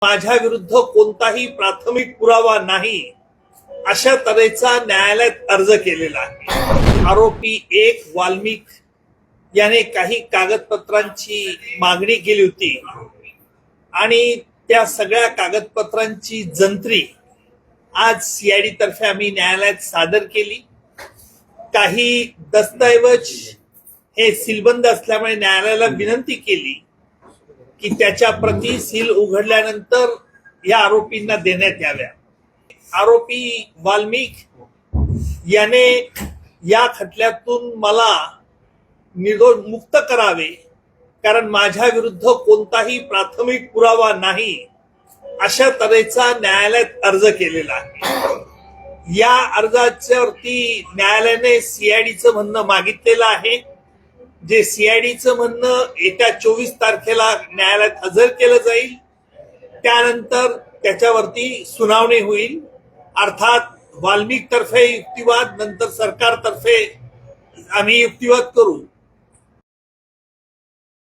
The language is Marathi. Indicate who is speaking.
Speaker 1: माझ्या विरुद्ध कोणताही प्राथमिक पुरावा नाही अशा तऱ्हेचा न्यायालयात अर्ज केलेला आहे। आरोपी एक वाल्मिक याने काही कागदपत्रांची मागणी केली होती आणि त्या सगळ्या कागदपत्रांची जंत्री आज सीआयडी तर्फे आम्ही न्यायालयात सादर केली। काही दस्तऐवज हे सीलबंद असल्यामुळे न्यायालयाला विनंती केली की त्याच्या प्रती सील उघडल्यानंतर या आरोपींना देण्यात याव्या। आरोपी वाल्मिक याने या खटल्यातून मला निर्दोष मुक्त करावे, कारण माझ्या विरुद्ध कोणताही प्राथमिक पुरावा नाही अशा तऱ्हेचा न्यायालयात अर्ज केलेला आहे। या अर्जावरती न्यायालयाने सीआयडीचं म्हणणं मागितलेलं आहे, जे सीआयडीचं म्हणणं येत्या 24 तारखेला न्यायालयात हजर केलं जाईल। त्यानंतर त्याच्यावरती सुनावणी होईल। अर्थात वाल्मिक तर्फे युक्तिवाद, नंतर सरकारतर्फे आम्ही युक्तिवाद करू।